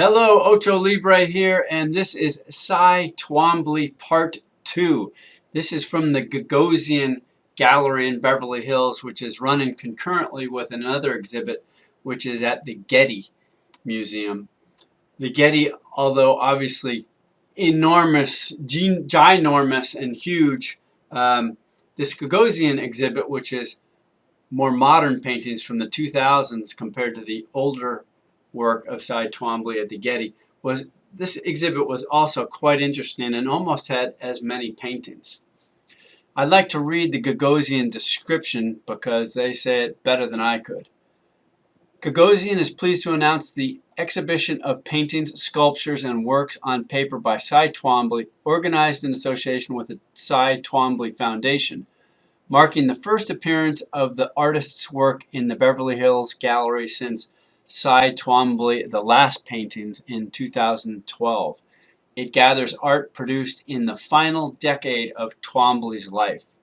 Hello, Ocho Libre here, and this is Cy Twombly Part 2. This is from the Gagosian Gallery in Beverly Hills, which is running concurrently with another exhibit, which is at the Getty Museum. The Getty, although obviously enormous, ginormous, and huge, this Gagosian exhibit, which is more modern paintings from the 2000s compared to the older work of Cy Twombly at the Getty, this exhibit was also quite interesting and almost had as many paintings. I'd like to read the Gagosian description because they say it better than I could. Gagosian is pleased to announce the exhibition of paintings, sculptures, and works on paper by Cy Twombly, organized in association with the Cy Twombly Foundation, marking the first appearance of the artist's work in the Beverly Hills Gallery since Cy Twombly, The Last Paintings, in 2012. It gathers art produced in the final decade of Twombly's life.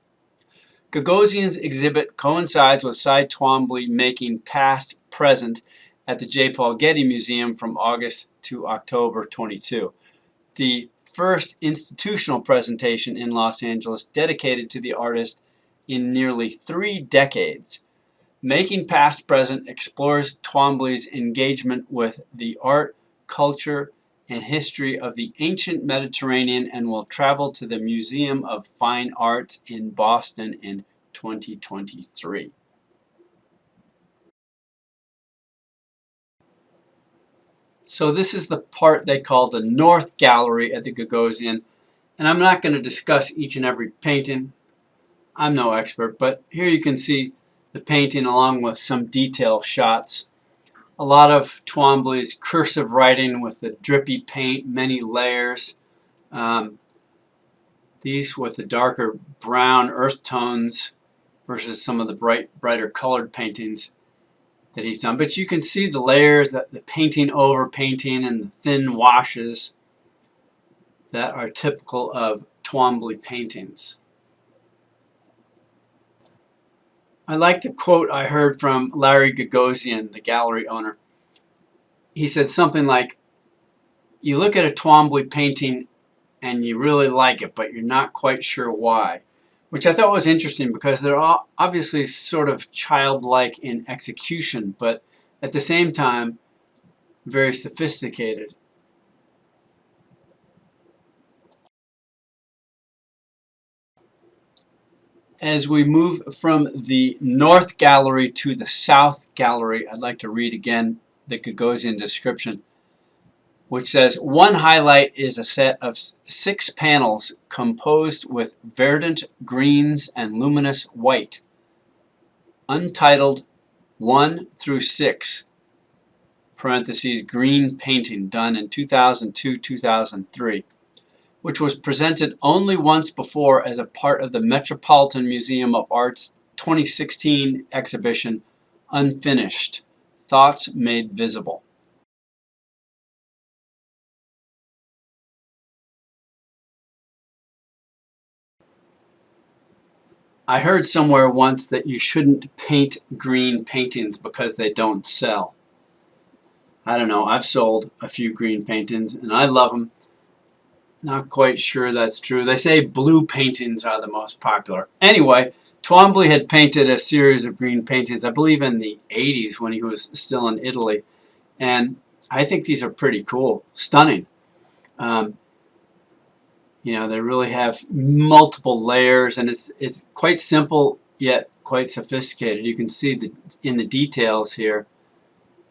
Gagosian's exhibit coincides with Cy Twombly making past present at the J. Paul Getty Museum from August to October 22. The first institutional presentation in Los Angeles dedicated to the artist in nearly 3 decades. Making Past Present explores Twombly's engagement with the art, culture, and history of the ancient Mediterranean and will travel to the Museum of Fine Arts in Boston in 2023. So this is the part they call the North Gallery at the Gagosian, and I'm not going to discuss each and every painting. I'm no expert, but here you can see the painting along with some detail shots. A lot of Twombly's cursive writing with the drippy paint, many layers. These with the darker brown earth tones versus some of the brighter colored paintings that he's done. But you can see the layers, the painting over painting, and the thin washes that are typical of Twombly paintings. I like the quote I heard from Larry Gagosian, the gallery owner. He said something like, "You look at a Twombly painting and you really like it, but you're not quite sure why." Which I thought was interesting because they're all obviously sort of childlike in execution, but at the same time very sophisticated. As we move from the North Gallery to the South Gallery, I'd like to read again the Gagosian description, which says, "One highlight is a set of 6 panels composed with verdant greens and luminous white, untitled 1 through 6, parentheses, green painting, done in 2002-2003. which was presented only once before as a part of the Metropolitan Museum of Art's 2016 exhibition, Unfinished, Thoughts Made Visible." I heard somewhere once that you shouldn't paint green paintings because they don't sell. I don't know, I've sold a few green paintings and I love them. Not quite sure that's true. They say blue paintings are the most popular. Anyway, Twombly had painted a series of green paintings, I believe in the 80s when he was still in Italy. And I think these are pretty cool, stunning. You know, they really have multiple layers, and it's quite simple yet quite sophisticated. You can see in the details here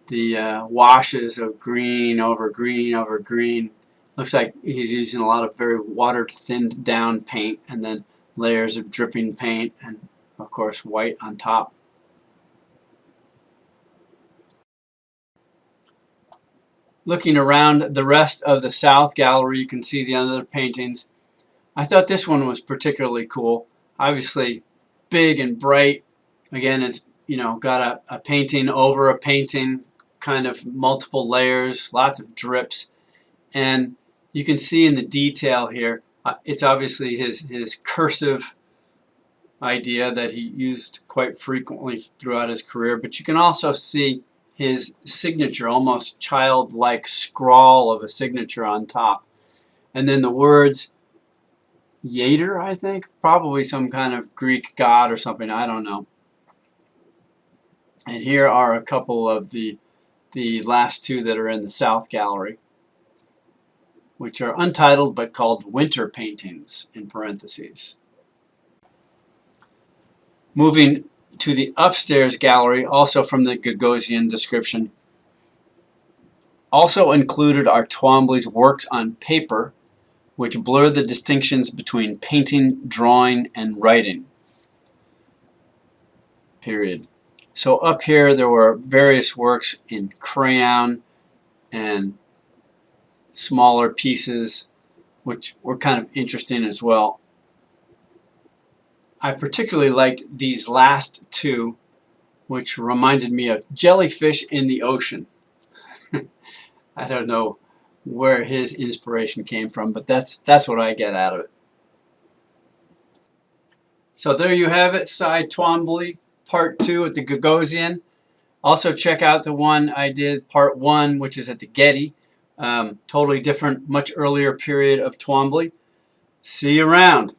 the washes of green over green over green. Looks like he's using a lot of very water thinned down paint and then layers of dripping paint and of course white on top. Looking around the rest of the South Gallery, you can see the other paintings. I thought this one was particularly cool. Obviously big and bright. Again, it's, you know, got a painting over a painting, kind of multiple layers, lots of drips. And you can see in the detail here, it's obviously his cursive idea that he used quite frequently throughout his career, but you can also see his signature, almost childlike scrawl of a signature on top. And then the words Yater, I think, probably some kind of Greek god or something, I don't know. And here are a couple of the last two that are in the South Gallery, which are untitled but called winter paintings in parentheses. Moving to the upstairs gallery, also from the Gagosian description, also included are Twombley's works on paper, which blur the distinctions between painting, drawing, and writing. Period. So up here there were various works in crayon and smaller pieces, which were kind of interesting as well. I particularly liked these last two, which reminded me of jellyfish in the ocean. I don't know where his inspiration came from, but that's what I get out of it. So there you have it, Cy Twombly, Part 2 at the Gagosian. Also check out the one I did, Part 1, which is at the Getty. Totally different, much earlier period of Twombly. See you around.